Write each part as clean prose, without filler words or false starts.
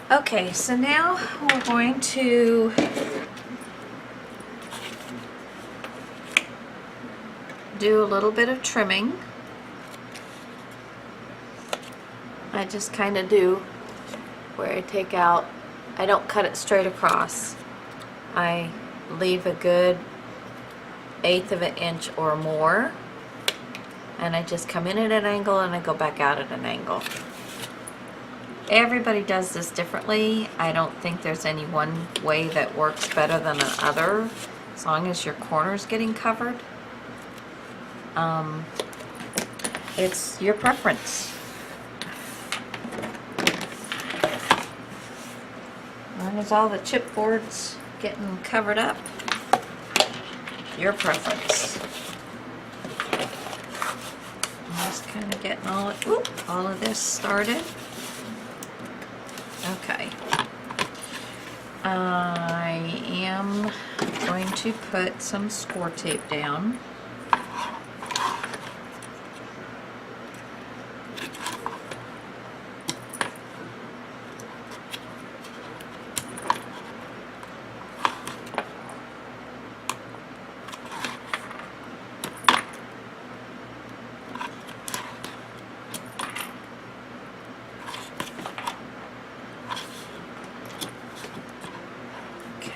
Okay, so now we're going to do a little bit of trimming. I just kind of do where I take out, I don't cut it straight across. I leave a good 1/8 of an inch or more, and I just come in at an angle and I go back out at an angle. Everybody does this differently. I don't think there's any one way that works better than another, as long as your corner's getting covered. It's your preference. As long as all the chipboard's getting covered up, your preference. I'm just kind of getting all of this started. Okay. I am going to put some score tape down.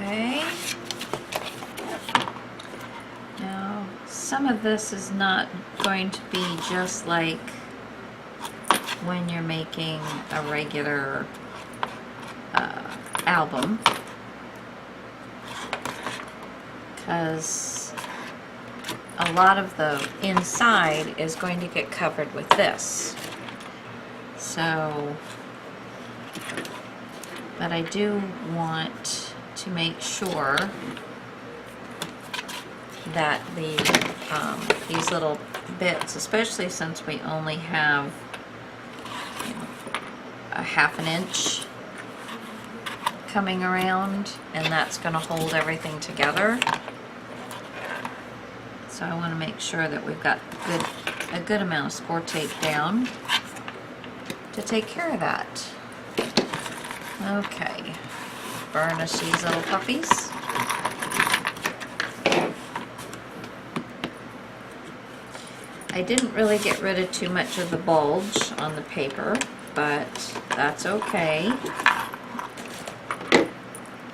Okay. Now, some of this is not going to be just like when you're making a regular album, because a lot of the inside is going to get covered with this. So, but I do want to make sure that these little bits, especially since we only have a 1/2 inch coming around, and that's going to hold everything together. So I want to make sure that we've got a good amount of score tape down to take care of that. Okay. Burnish these little puppies. I didn't really get rid of too much of the bulge on the paper, but that's okay.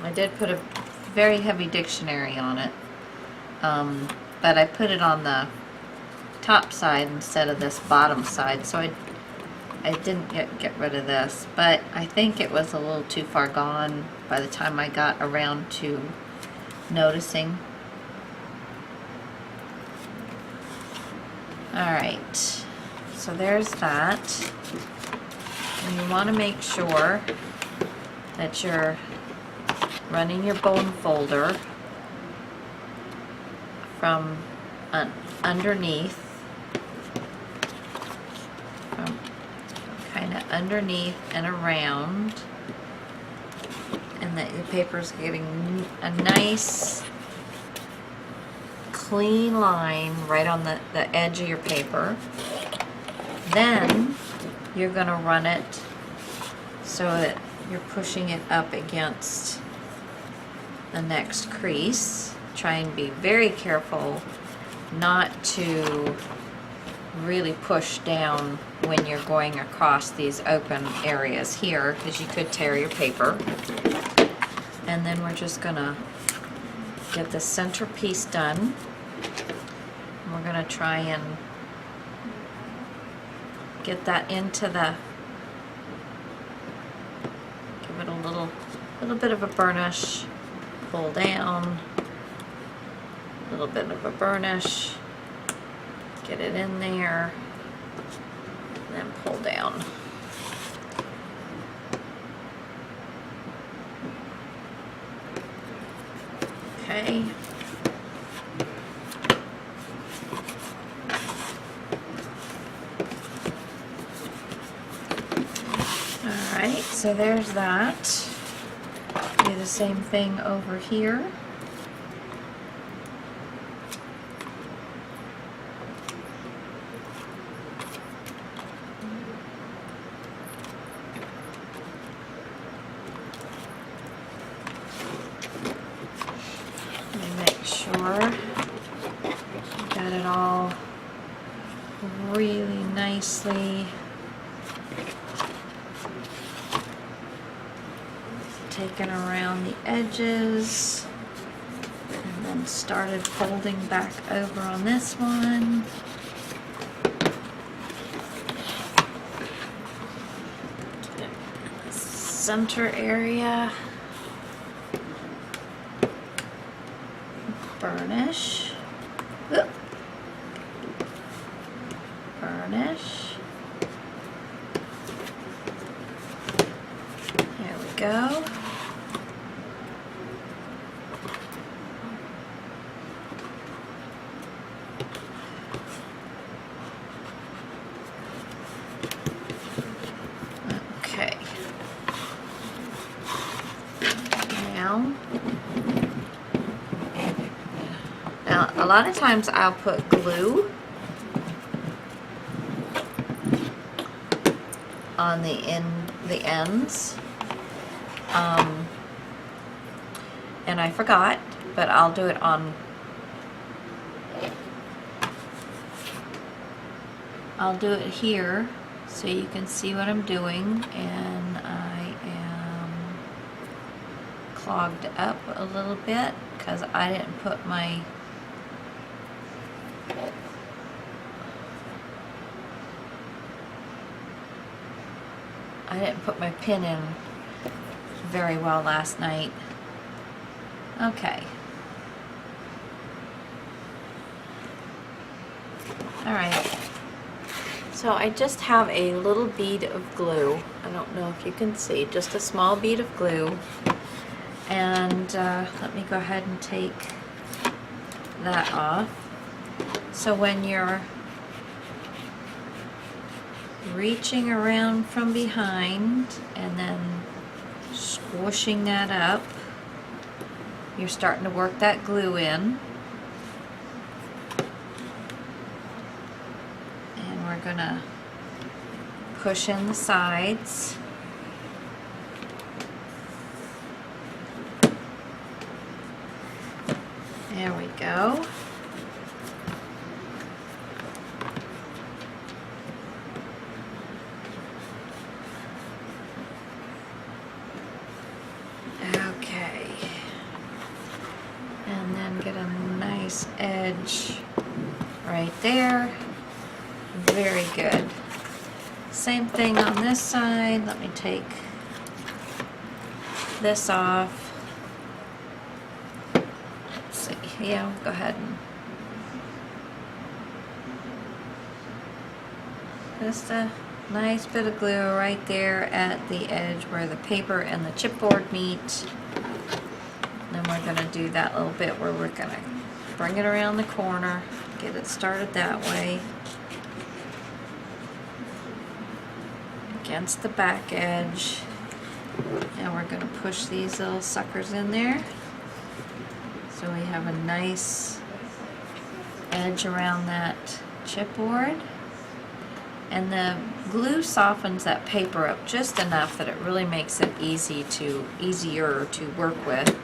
I did put a very heavy dictionary on it, but I put it on the top side instead of this bottom side, so I didn't get rid of this, but I think it was a little too far gone by the time I got around to noticing. Alright, so there's that. And you want to make sure that you're running your bone folder from underneath, kind of underneath and around, and that your paper's getting a nice clean line right on the edge of your paper. Then you're going to run it so that you're pushing it up against the next crease. Try and be very careful not to really push down when you're going across these open areas here, because you could tear your paper. And then we're just gonna get the center piece done. We're gonna try and get that into the, give it a little bit of a burnish, pull down, a little bit of a burnish, get it in there, and then pull down. Okay. Alright, so there's that. Do the same thing over here. nicely. Taking around the edges, and then started folding back over on this one. Center area. Burnish. Oop. Burnish. There we go. Okay. Now, a lot of times I'll put glue on the ends, and I forgot, but I'll do it on. I'll do it here so you can see what I'm doing, and I am clogged up a little bit because I didn't put my pin in very well last night. Okay. All right. So I just have a little bead of glue. I don't know if you can see, just a small bead of glue. And let me go ahead and take that off. So when you're reaching around from behind and then squishing that up, you're starting to work that glue in. And we're gonna push in the sides. There we go. Okay. And then get a nice edge right there. Very good. Same thing on this side. Let me take this off. Let's see. Yeah, go ahead and just a nice bit of glue right there at the edge where the paper and the chipboard meet. Then we're going to do that little bit where we're going to bring it around the corner, get it started that way, against the back edge. And we're going to push these little suckers in there so we have a nice edge around that chipboard. And the glue softens that paper up just enough that it really makes it easier to work with.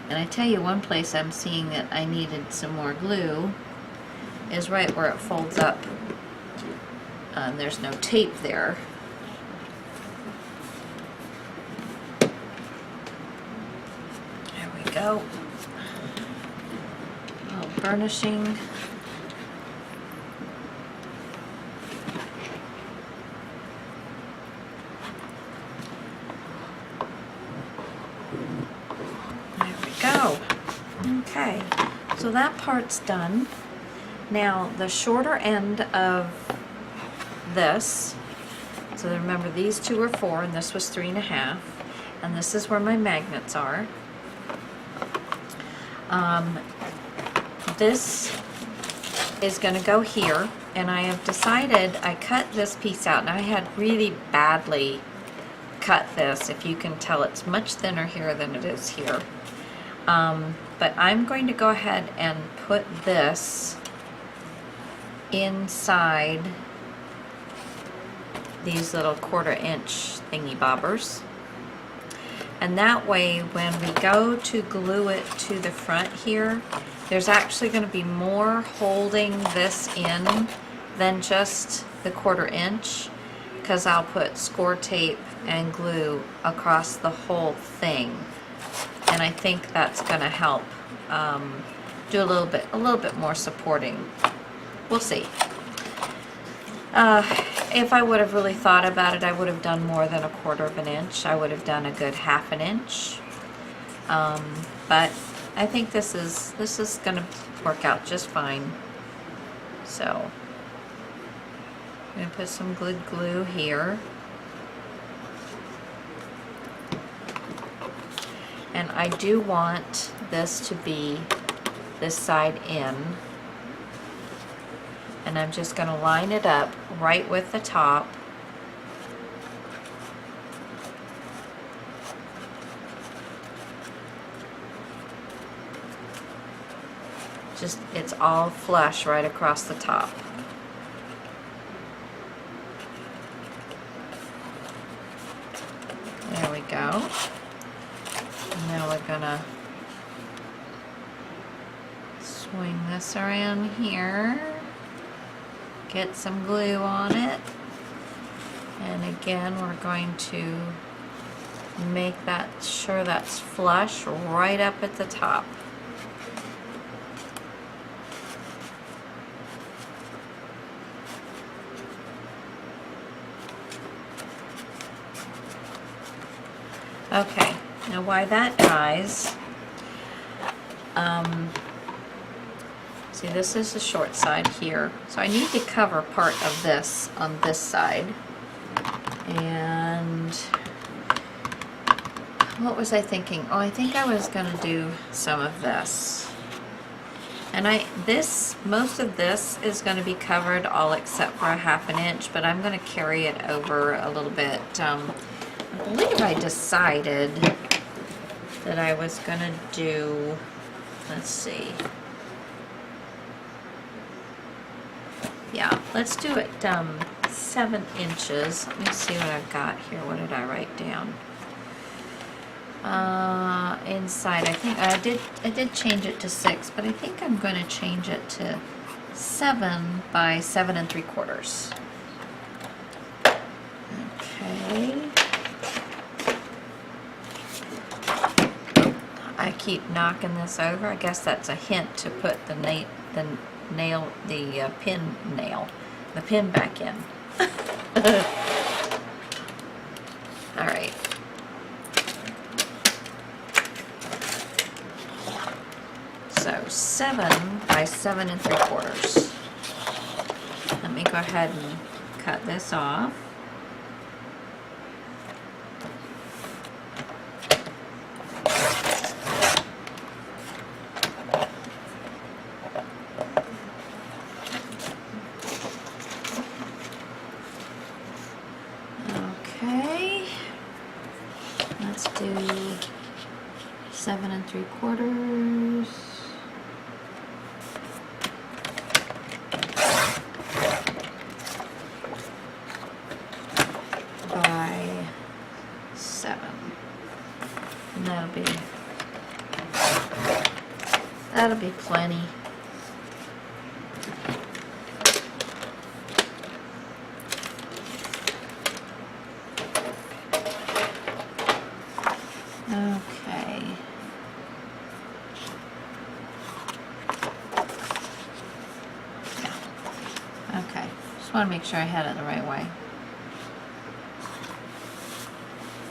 And I tell you, one place I'm seeing that I needed some more glue is right where it folds up. There's no tape there. There we go. A little burnishing. Okay, so that part's done. Now the shorter end of this, so remember these two are 4 and this was 3.5, and this is where my magnets are. This is going to go here, and I have decided I cut this piece out. Now I had really badly cut this. If you can tell, it's much thinner here than it is here. But I'm going to go ahead and put this inside these little 1/4 inch thingy bobbers. And that way, when we go to glue it to the front here, there's actually going to be more holding this in than just the 1/4 inch, because I'll put score tape and glue across the whole thing, and I think that's going to help do a little bit more supporting. We'll see. If I would have really thought about it, I would have done more than a 1/4 inch. I would have done a good 1/2 inch. But I think this is going to work out just fine. So I'm going to put some good glue here. And I do want this to be this side in. And I'm just going to line it up right with the top. Just, it's all flush right across the top. There we go. And now we're gonna swing this around here, get some glue on it, and again we're going to make that sure that's flush right up at the top. Okay, now while that dries, see, this is the short side here, so I need to cover part of this on this side. And what was I thinking? Oh, I think I was going to do some of this. And most of this is going to be covered all except for a 1/2 inch, but I'm going to carry it over a little bit. I believe I decided that I was going to do, let's see. Yeah, let's do it 7 inches. Let me see what I've got here. What did I write down? Inside, I think I did change it to 6, but I think I'm going to change it to 7 by 7 3/4. Okay. I keep knocking this over. I guess that's a hint to put the pin back in. All right. So 7 by 7 3/4. Let me go ahead and cut this off. Okay. Let's do 7 3/4. By 7. And that'll be plenty. Okay. Yeah. Okay. Just want to make sure I had it the right way.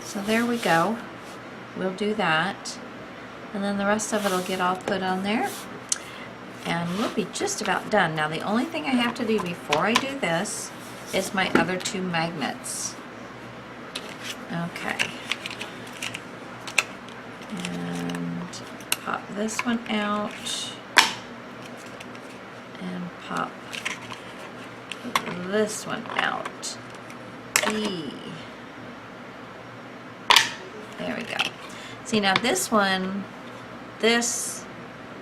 So there we go. We'll do that. And then the rest of it will get all put on there. And we'll be just about done. Now the only thing I have to do before I do this is my other 2 magnets. Okay. And pop this one out. And pop this one out. There we go. See, now this one, this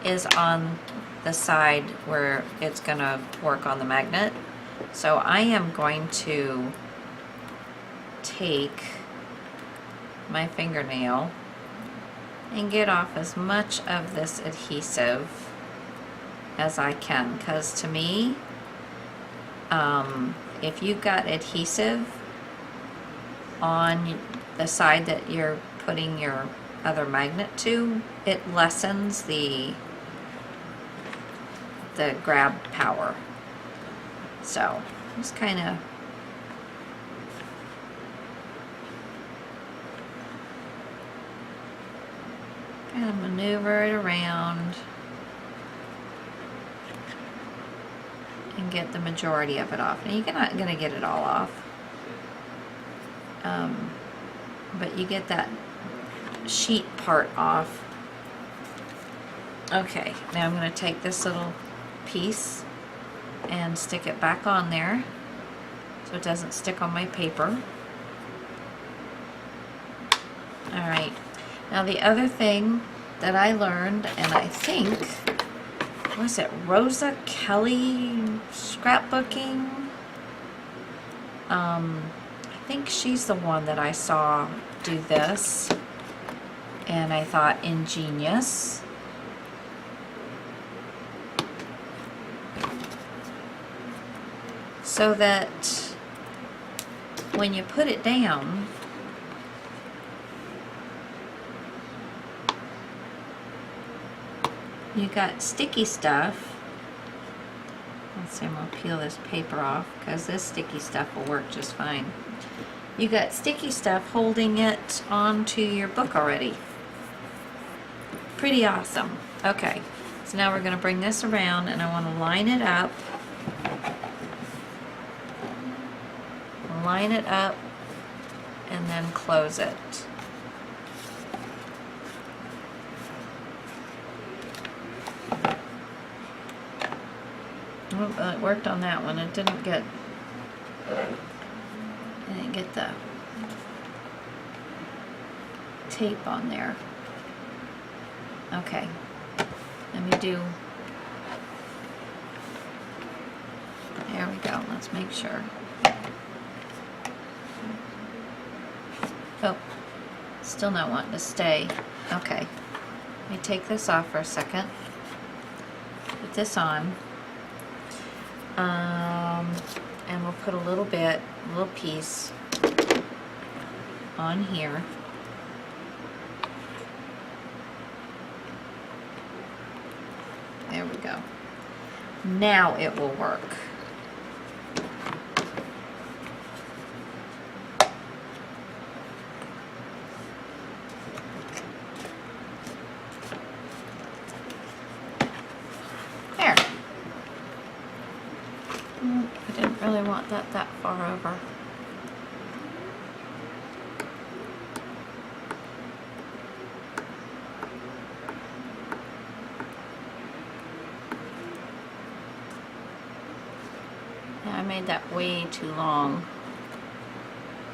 is on the side where it's going to work on the magnet. So I am going to take my fingernail and get off as much of this adhesive as I can, because to me, if you've got adhesive on the side that you're putting your other magnet to, it lessens the grab power. So just kind of maneuver it around and get the majority of it off. Now you're not going to get it all off, but you get that sheet part off. Okay, now I'm going to take this little piece and stick it back on there so it doesn't stick on my paper. Alright, now the other thing that I learned, and I think, was it Rosa Kelly scrapbooking? I think she's the one that I saw do this, and I thought ingenious. So that when you put it down, you got sticky stuff. Let's see, I'm going to peel this paper off because this sticky stuff will work just fine. You got sticky stuff holding it onto your book already. Pretty awesome. Okay, so now we're going to bring this around and I want to line it up. Line it up and then close it. It worked on that one. It didn't get the tape on there. Okay, let me do, there we go. Let's make sure. Oh, still not wanting to stay. Okay, let me take this off for a second. Put this on. And we'll put a little piece on here. There we go. Now it will work. There. I didn't really want that far over. Yeah, I made that way too long.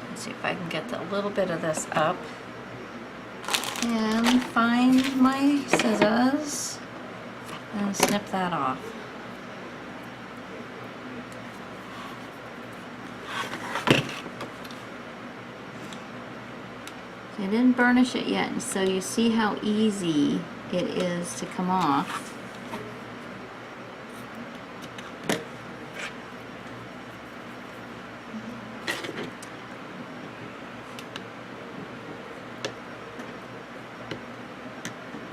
Let's see if I can get a little bit of this up. And find my scissors and snip that off. I didn't burnish it yet, so you see how easy it is to come off.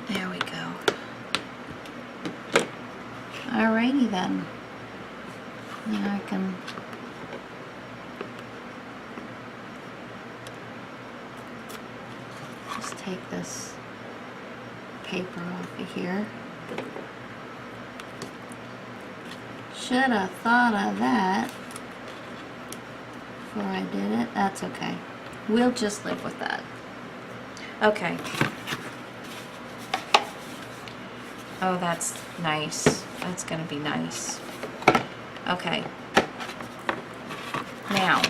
There we go. Alrighty then. Now I can take this paper off of here. Should have thought of that before I did it. That's okay. We'll just live with that. Okay. Oh, that's nice. That's going to be nice. Okay. Now,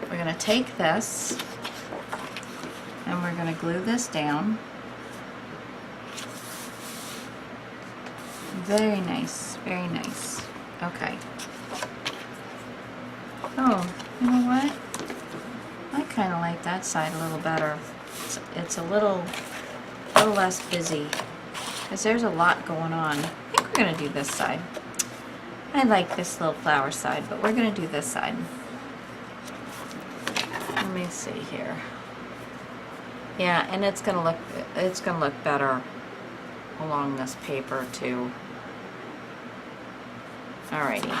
we're going to take this and we're going to glue this down. Very nice, very nice. Okay. Oh, you know what? I kind of like that side a little better. It's a little less busy because there's a lot going on. I think we're going to do this side. I like this little flower side, but we're gonna do this side. Let me see here. Yeah, and it's gonna look better along this paper too. Alrighty.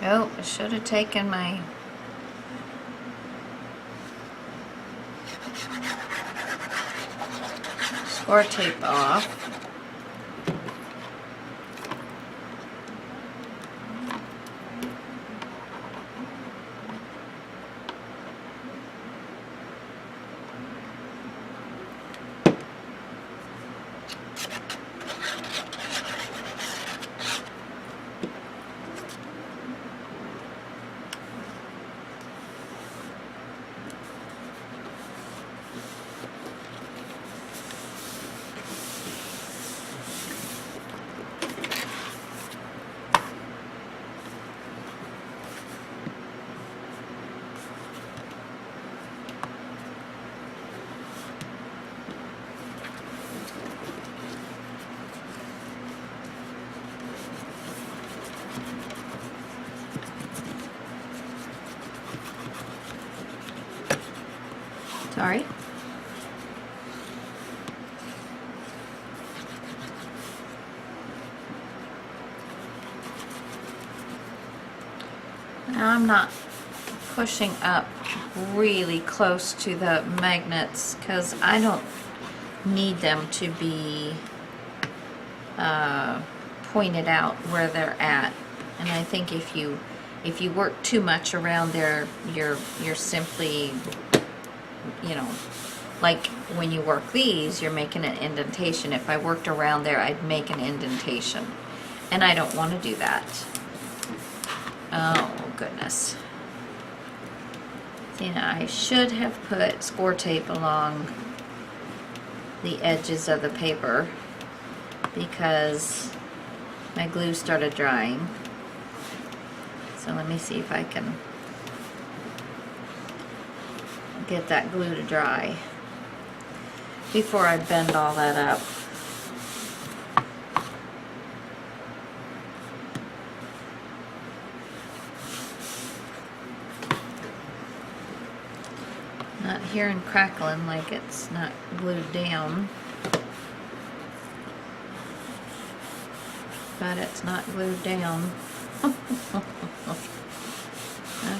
Oh, I should have taken my score tape off. Sorry. Now I'm not pushing up really close to the magnets because I don't need them to be pointed out where they're at. And I think if you work too much around there, you're simply, you know, like when you work these, you're making an indentation. If I worked around there, I'd make an indentation. And I don't want to do that. Oh, goodness. See, now I should have put score tape along the edges of the paper because my glue started drying. So let me see if I can get that glue to dry before I bend all that up. Not hearing crackling like it's not glued down, but it's not glued down.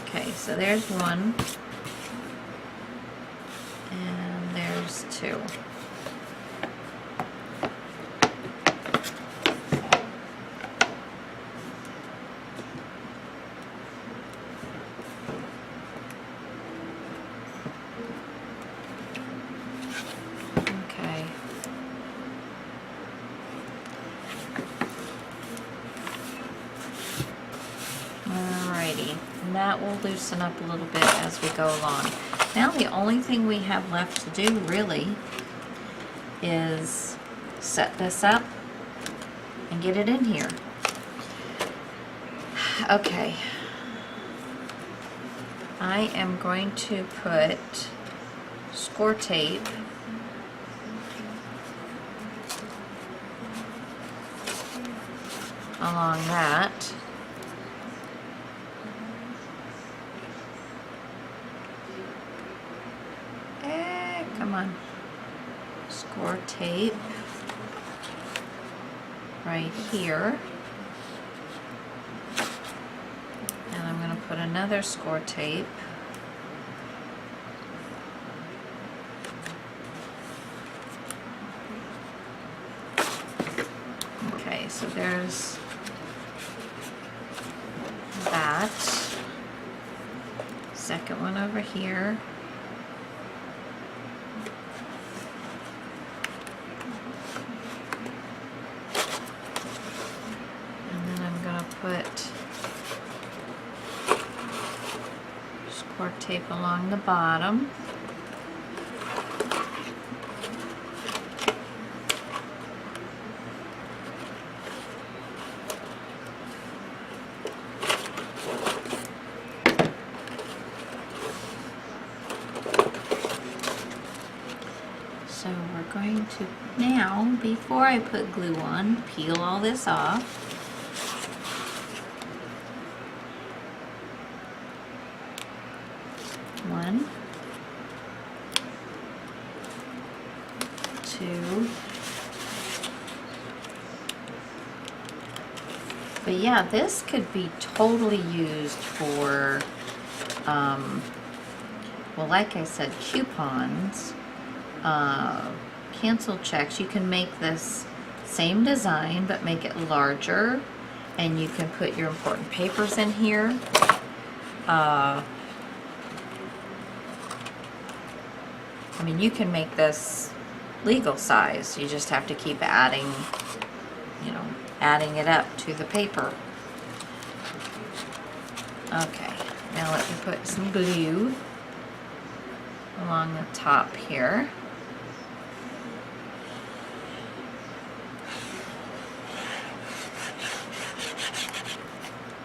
Okay, so there's one. And there's two. Okay. Alrighty, and that will loosen up a little bit as we go along. Now the only thing we have left to do really is set this up and get it in here. Okay. I am going to put score tape along that. Come on. Score tape right here. And I'm going to put another score tape okay, so there's that. Second one over here. Put score tape along the bottom. So we're going to now, before I put glue on, peel all this off. One, two. But yeah, this could be totally used for, well, like I said, coupons, cancel checks. You can make this same design, but make it larger, and you can put your important papers in here. I mean, you can make this legal size. You just have to keep adding, you know, adding it up to the paper. Okay, now let me put some glue along the top here.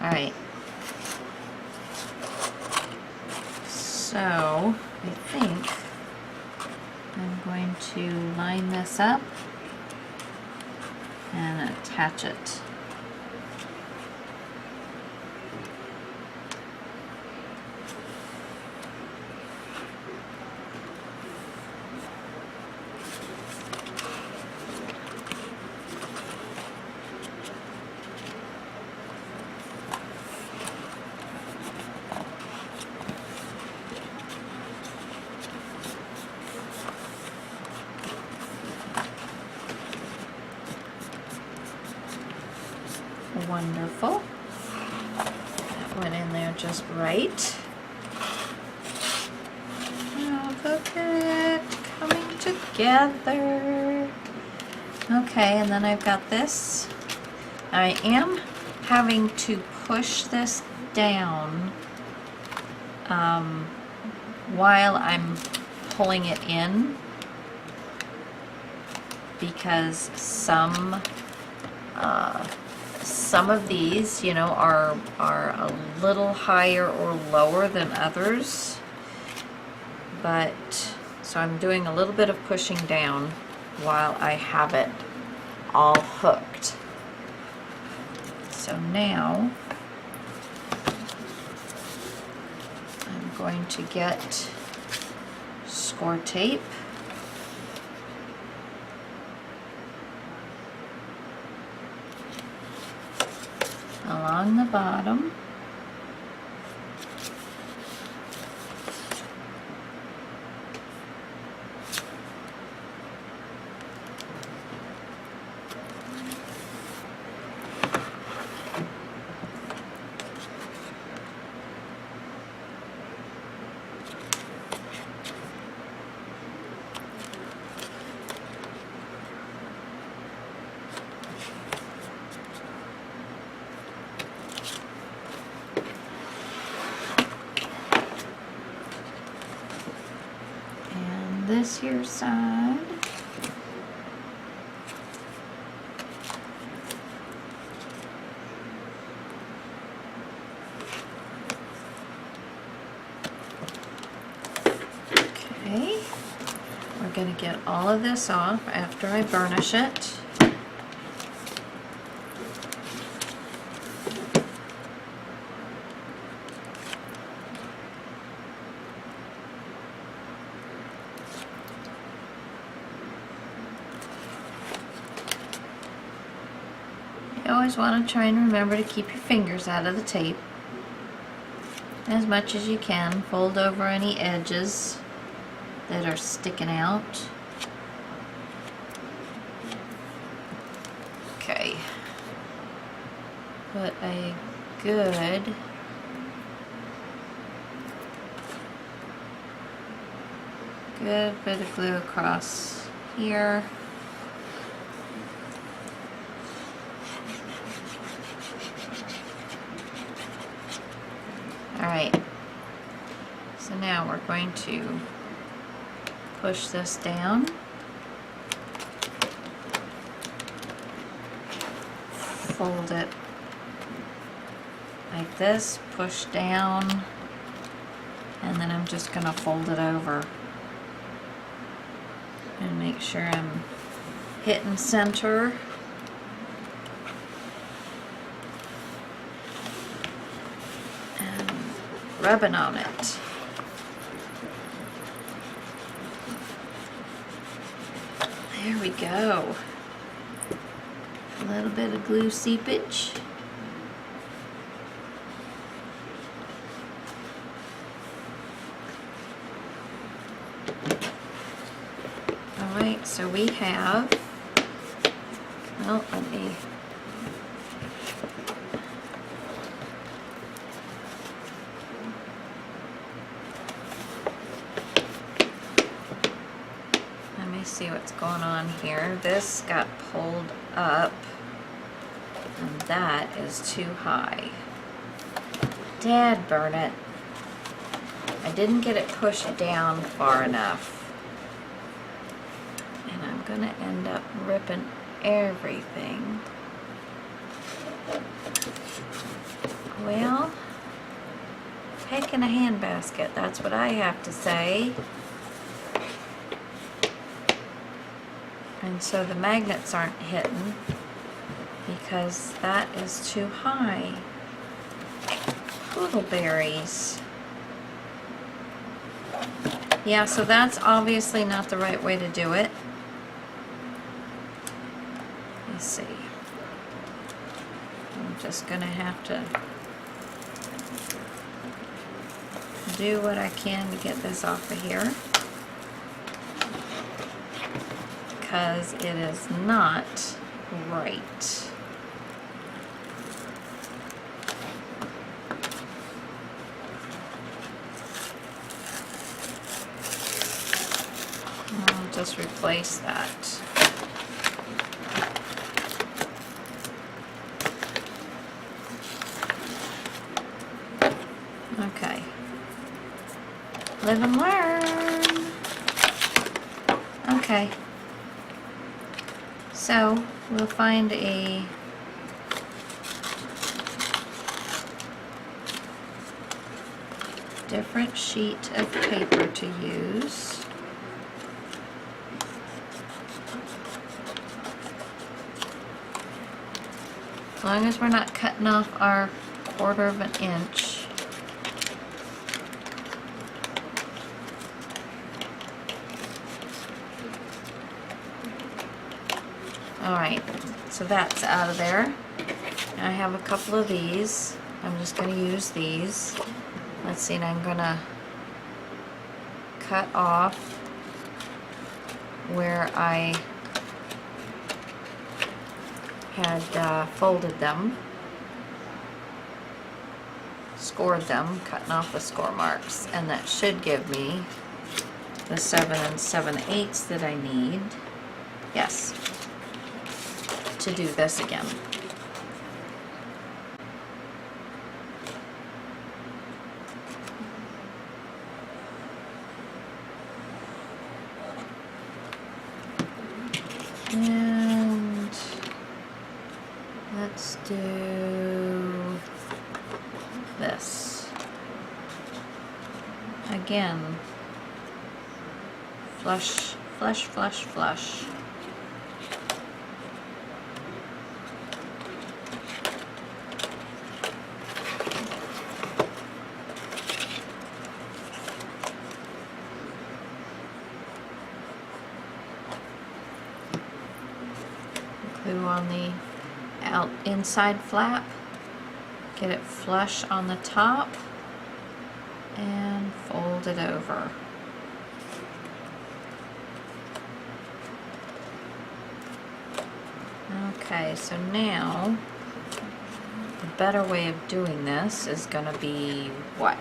All right. So I think I'm going to line this up and attach it. Wonderful. That went in there just right. Oh, look at it coming together. Okay, and then I've got this. I am having to push this down while I'm pulling it in, because some of these, you know, are a little higher or lower than others. But so I'm doing a little bit of pushing down while I have it all hooked. So now I'm going to get score tape. Along the bottom. This here side. Okay, we're going to get all of this off after I burnish it. You always want to try and remember to keep your fingers out of the tape as much as you can. Fold over any edges that are sticking out. Okay. Put a good bit of glue across here. Alright, so now we're going to push this down, fold it like this, push down, and then I'm just going to fold it over. And make sure I'm hitting center. And rubbing on it. There we go. A little bit of glue seepage. Alright, so we have, well, let me, see what's going on here. This got pulled up, and that is too high. Dad burn it. I didn't get it pushed down far enough. And I'm gonna end up ripping everything. Well, heck in a handbasket, that's what I have to say. And so the magnets aren't hitting because that is too high. Poodleberries. Yeah, so that's obviously not the right way to do it. Let's see. I'm just gonna have to do what I can to get this off of here, because it is not right. I'll just replace that. Okay. Live and learn. Okay. So we'll find a different sheet of paper to use. As long as we're not cutting off our 1/4 of an inch. Alright, so that's out of there. I have a couple of these. I'm just going to use these. Let's see, and I'm going to cut off where I had folded them, scored them, cutting off the score marks, and that should give me the 7 7/8 that I need. Yes. To do this again. And let's do this. Again, flush, flush, flush, flush. Glue on the inside flap, get it flush on the top, and fold it over. Okay, so now the better way of doing this is going to be what?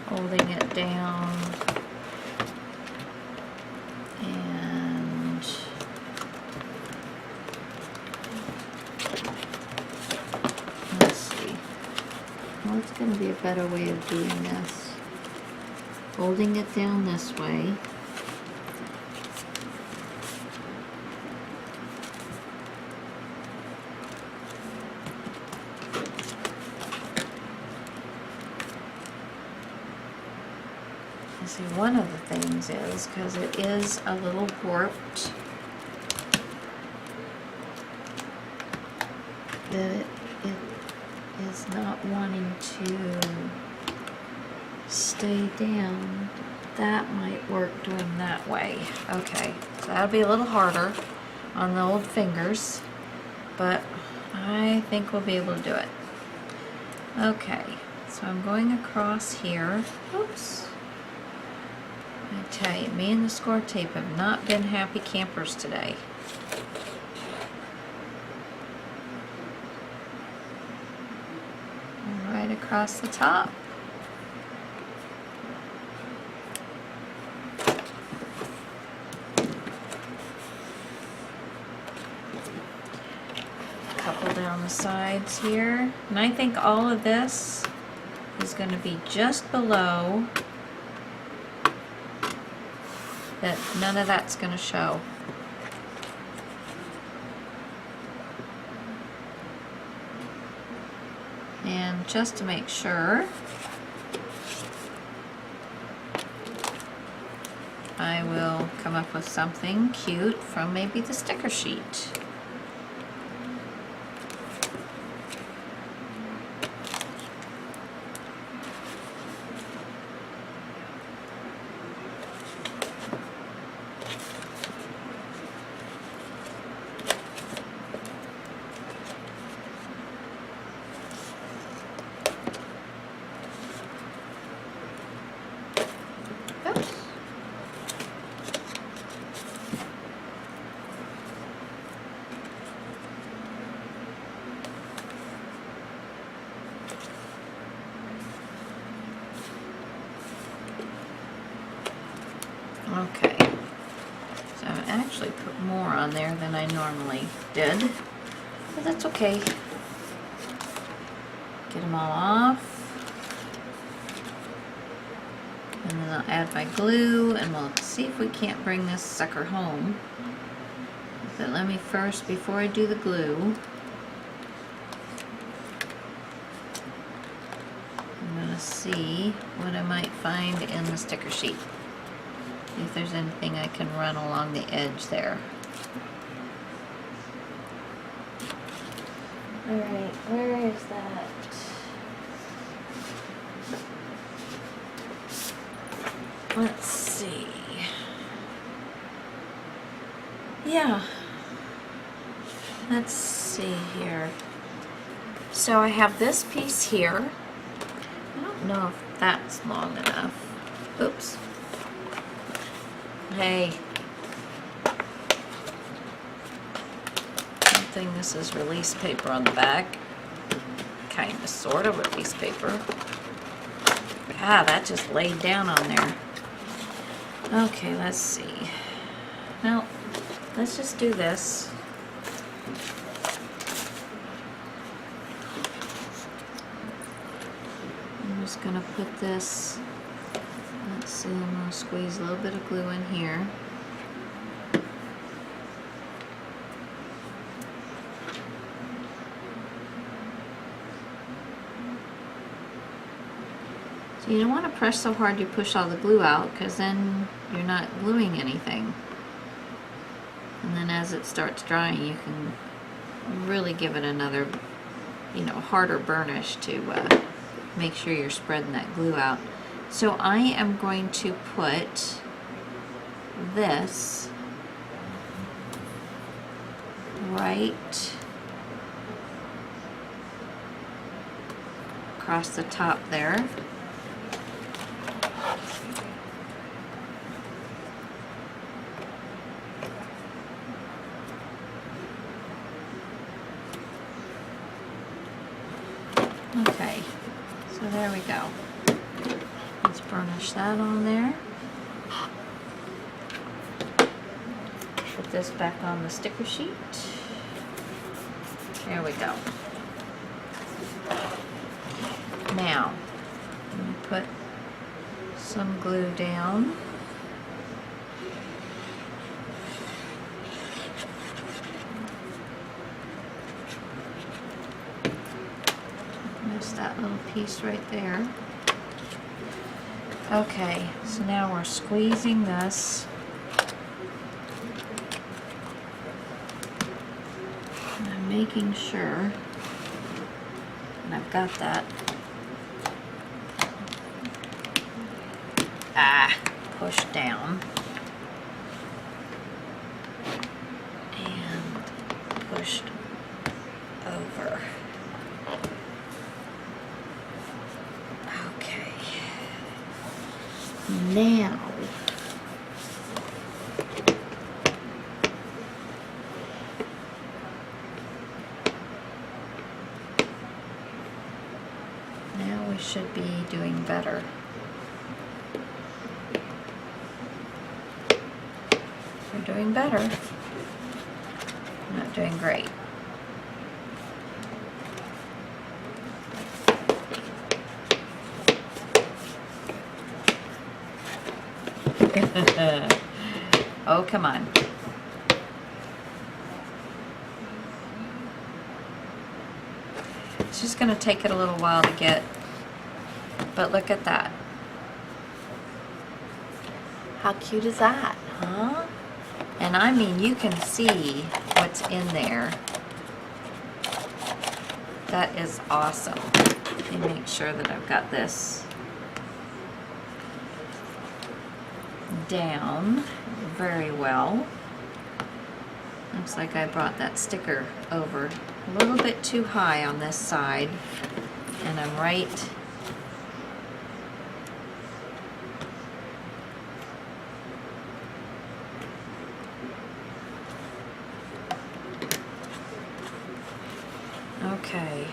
Holding it down. What's going to be a better way of doing this? Holding it down this way. You see, one of the things is, because it is a little warped, that it is not wanting to stay down. That might work doing that way. Okay, so that'll be a little harder on the old fingers, but I think we'll be able to do it. Okay, so I'm going across here. Oops. I tell you, me and the score tape have not been happy campers today. Right across the top. Couple down the sides here. And I think all of this is going to be just below that. None of that's going to show. And just to make sure, I will come up with something cute from maybe the sticker sheet. Okay, so I actually put more on there than I normally did, but that's okay. Get them all off. And then I'll add my glue, and we'll see if we can't bring this sucker home. But let me first, before I do the glue, I'm going to see what I might find in the sticker sheet. If there's anything I can run along the edge there. Alright, where is that? Let's see. Yeah. Let's see here. So I have this piece here. I don't know if that's long enough. Oops. Hey, good thing this is release paper on the back. Kind of, sort of release paper. Ah, that just laid down on there. Okay, let's see. Now, let's just do this. I'm just gonna put this. Let's see, I'm going to squeeze a little bit of glue in here. So you don't want to press so hard you push all the glue out, because then you're not gluing anything. And then as it starts drying, you can really give it another, harder burnish to make sure you're spreading that glue out. So I am going to put this right across the top there. Okay, so there we go. Let's burnish that on there. Put this back on the sticker sheet. There we go. Now, I'm going to put some glue down. There's that little piece right there. Okay, so now we're squeezing this. And I'm making sure that I've got that. Push down. And pushed over. Okay. Now, we should be doing better. We're doing better. Not doing great. Oh, come on. It's just going to take it a little while to get, but look at that. How cute is that, huh? And I mean, you can see what's in there. That is awesome. Let me make sure that I've got this down very well. Looks like I brought that sticker over a little bit too high on this side, and I'm right okay.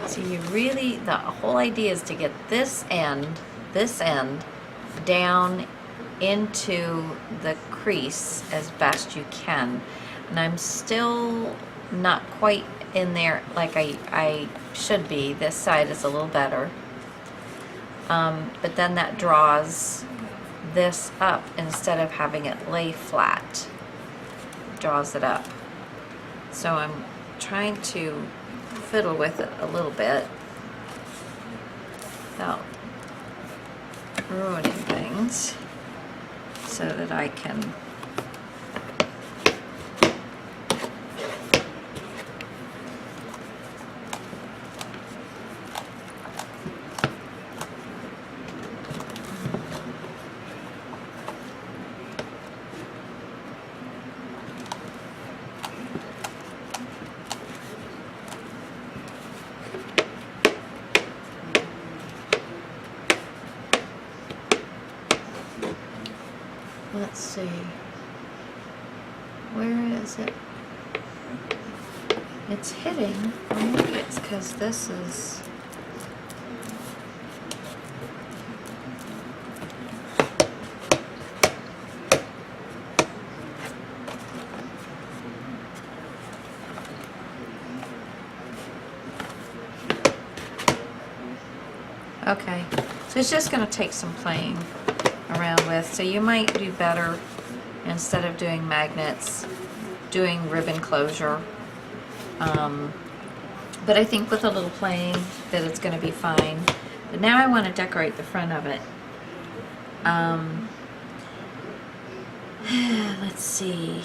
So you really, the whole idea is to get this end down into the crease as best you can. And I'm still not quite in there like I should be. This side is a little better. But then that draws this up instead of having it lay flat. Draws it up. So I'm trying to fiddle with it a little bit without ruining things so that I can let's see, where is it? It's hitting, or maybe it's because this is, okay, so it's just going to take some playing around with. So you might do better, instead of doing magnets, doing ribbon closure. But I think with a little playing that it's going to be fine. But now I want to decorate the front of it. Let's see.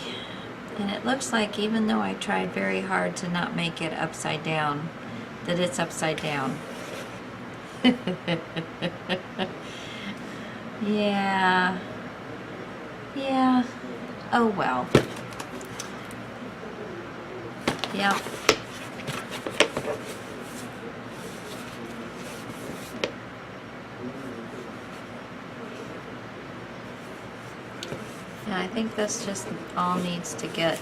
And it looks like, even though I tried very hard to not make it upside down, that it's upside down. Yeah. Yeah. Oh well. Yeah. Yeah, I think this just all needs to get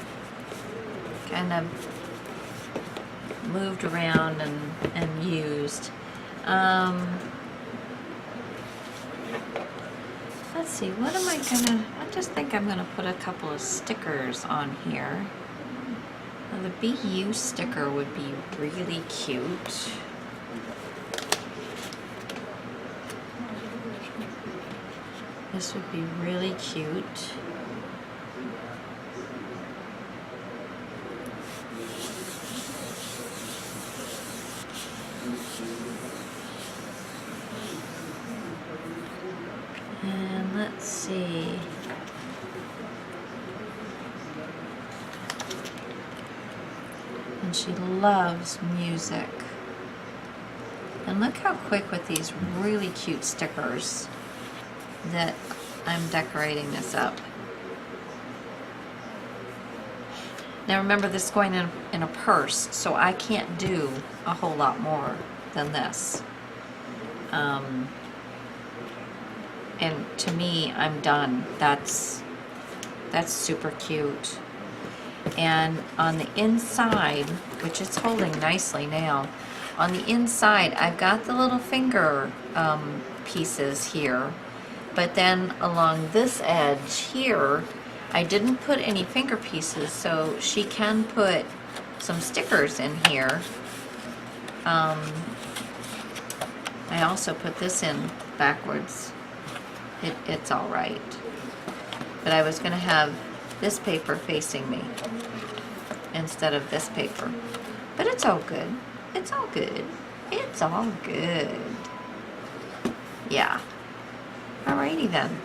kind of moved around and used. Let's see, what am I gonna, I just think I'm gonna put a couple of stickers on here. Now, the BU sticker would be really cute. This would be really cute. And let's see. And she loves music. And look how quick with these really cute stickers that I'm decorating this up. Now remember, this is going in a purse, so I can't do a whole lot more than this. And to me, I'm done. That's super cute. And on the inside, which it's holding nicely now, on the inside I've got the little finger pieces here, but then along this edge here I didn't put any finger pieces, so she can put some stickers in here. I also put this in backwards. It's all right, but I was gonna have this paper facing me instead of this paper, but it's all good. It's all good. It's all good. Yeah. Alrighty then.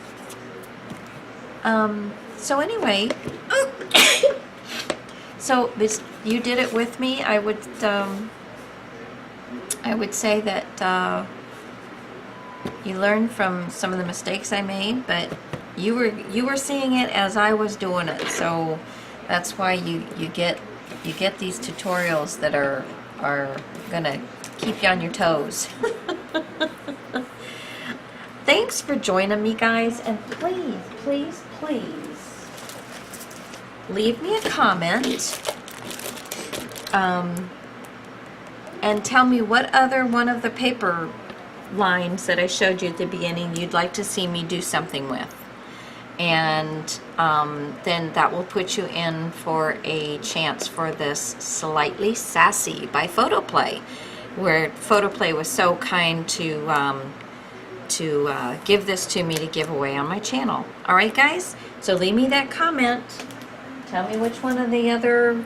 So anyway, so you did it with me. I would say that you learned from some of the mistakes I made, but you were seeing it as I was doing it, so that's why you get these tutorials that are gonna keep you on your toes. Thanks for joining me, guys, and please leave me a comment and tell me what other one of the paper lines that I showed you at the beginning you'd like to see me do something with, and then that will put you in for a chance for this Slightly Sassy by Photoplay, where Photoplay was so kind to give this to me to give away on my channel. Alright guys, so leave me that comment. Tell me which one of the other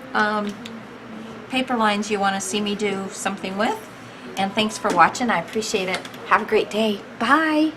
paper lines you want to see me do something with. And thanks for watching. I appreciate it. Have a great day. Bye.